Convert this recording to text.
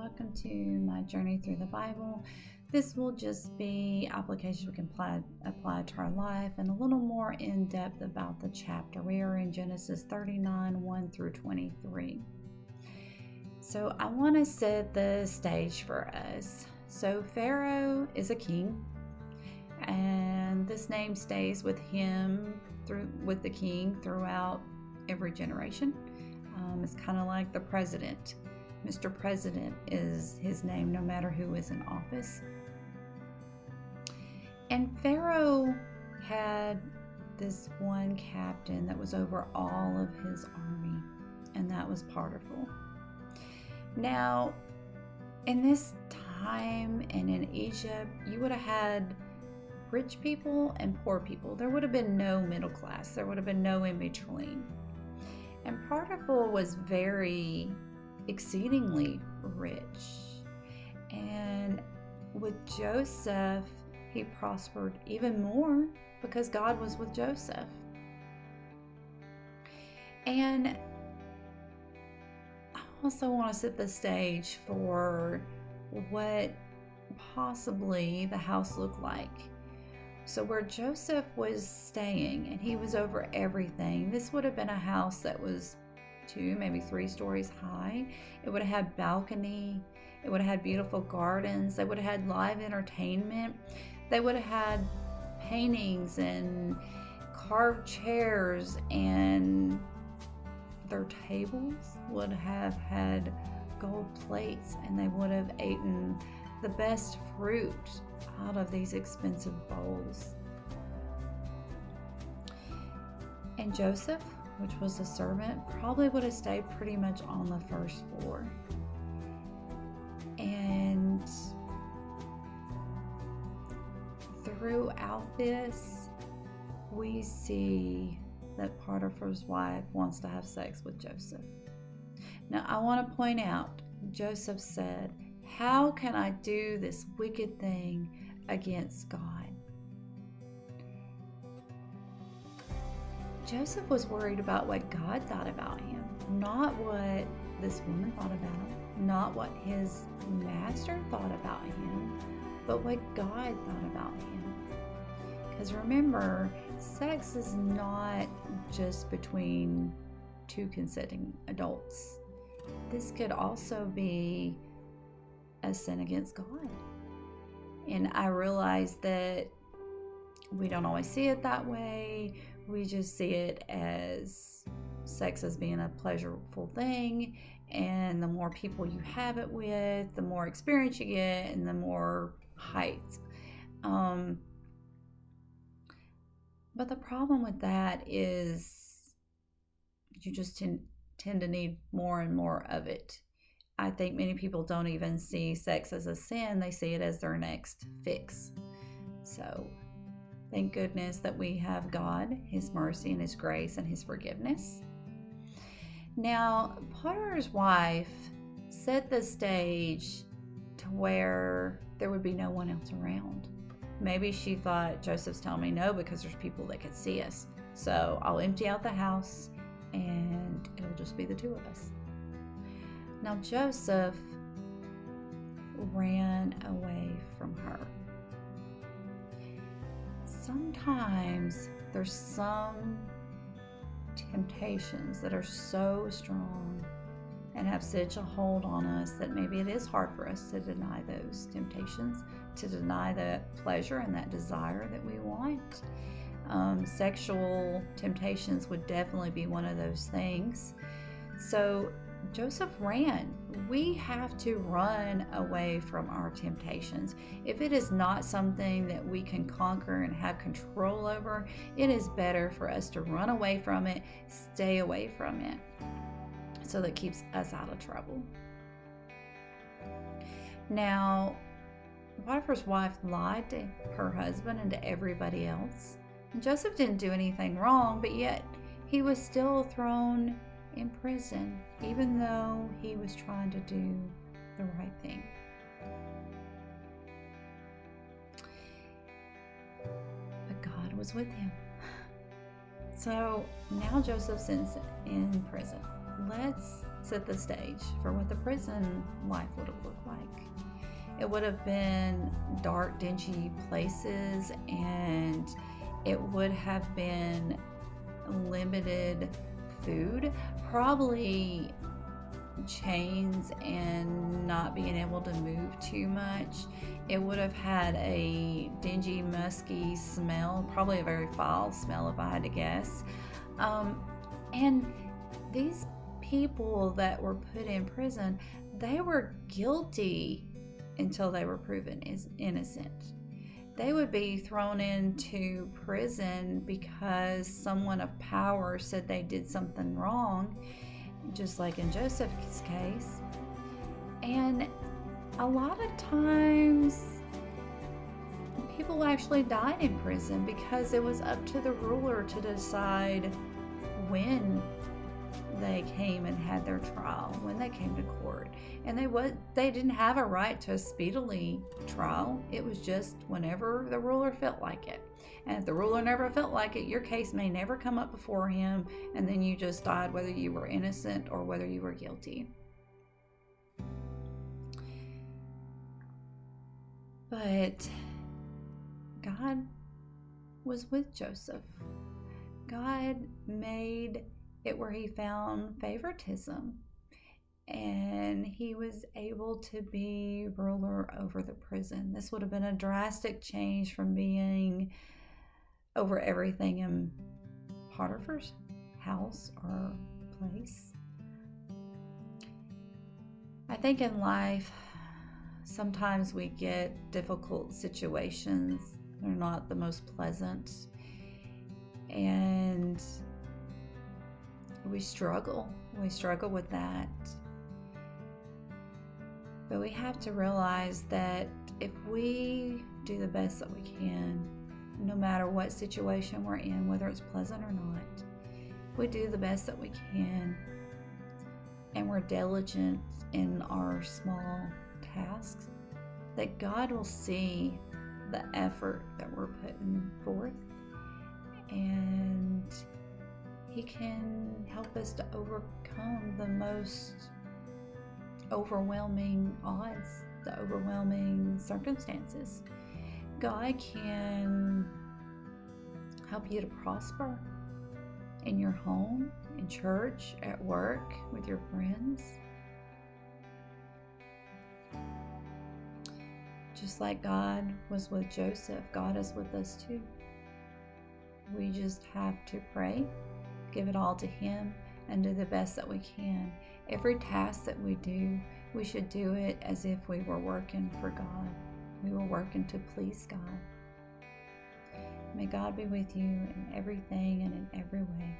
welcome to my journey through the Bible. This will just be applications we can apply to our life and a little more in depth about the chapter. We are in Genesis 39, 1 through 23. So I want to set the stage for us. So Pharaoh is a king, and this name stays with him with the king throughout every generation. It's kind of like the president. Mr. President is his name no matter who is in office. And Pharaoh had this one captain that was over all of his army, and that was Potiphar. Now, in this time and in Egypt, you would have had rich people and poor people. There would have been no middle class. There would have been no in between. And Potiphar was very exceedingly rich. And with Joseph, he prospered even more because God was with Joseph. And I also want to set the stage for what possibly the house looked like. So where Joseph was staying, and he was over everything, this would have been a house that was 2, maybe 3 stories high. It would have had balcony. It would have had beautiful gardens. They would have had live entertainment. They would have had paintings and carved chairs, and their tables would have had gold plates, and they would have eaten the best fruit out of these expensive bowls. And Joseph, which was a servant, probably would have stayed pretty much on the first floor. And throughout this, we see that Potiphar's wife wants to have sex with Joseph. Now, I want to point out, Joseph said, "How can I do this wicked thing against God?" Joseph was worried about what God thought about him, not what this woman thought about him, not what his master thought about him, but what God thought about him. Because remember, sex is not just between 2 consenting adults. This could also be a sin against God. And I realize that we don't always see it that way. We just see it as sex as being a pleasurable thing, and the more people you have it with, the more experience you get and the more height. But the problem with that is you just tend to need more and more of it. I think many people don't even see sex as a sin. They see it as their next fix. So thank goodness that we have God, His mercy and His grace and His forgiveness. Now, Potiphar's wife set the stage to where there would be no one else around. Maybe she thought, Joseph's telling me no because there's people that could see us. So I'll empty out the house and it'll just be the 2 of us. Now, Joseph ran away from her. Sometimes there's some temptations that are so strong and have such a hold on us that maybe it is hard for us to deny those temptations, to deny that pleasure and that desire that we want. Sexual temptations would definitely be one of those things. So Joseph ran. We have to run away from our temptations. If it is not something that we can conquer and have control over, it is better for us to run away from it, stay away from it, so that keeps us out of trouble. Now, Potiphar's wife lied to her husband and to everybody else. And Joseph didn't do anything wrong, but yet he was still thrown in prison, even though he was trying to do the right thing. But God was with him. So now Joseph's in prison. Let's set the stage for what the prison life would have looked like. It would have been dark, dingy places, and it would have been limited food, probably chains and not being able to move too much. It would have had a dingy, musky smell, probably a very foul smell if I had to guess. And these people that were put in prison, they were guilty until they were proven innocent. They would be thrown into prison because someone of power said they did something wrong, just like in Joseph's case. And a lot of times people actually died in prison because it was up to the ruler to decide when they came and had their trial, when they came to court. And they didn't have a right to a speedily trial. It was just whenever the ruler felt like it. And if the ruler never felt like it, your case may never come up before him, and then you just died whether you were innocent or whether you were guilty. But God was with Joseph. God made it where he found favoritism, and he was able to be ruler over the prison. This would have been a drastic change from being over everything in Potiphar's house or place. I think in life, sometimes we get difficult situations. They're not the most pleasant, and we struggle with that. But we have to realize that if we do the best that we can, no matter what situation we're in, whether it's pleasant or not, if we do the best that we can and we're diligent in our small tasks, that God will see the effort that we're putting forth, and he can help us to overcome the most overwhelming odds, the overwhelming circumstances. God can help you to prosper in your home, in church, at work, with your friends. Just like God was with Joseph, God is with us too. We just have to pray, give it all to him, and do the best that we can. Every task that we do, we should do it as if we were working for God. We were working to please God. May God be with you in everything and in every way.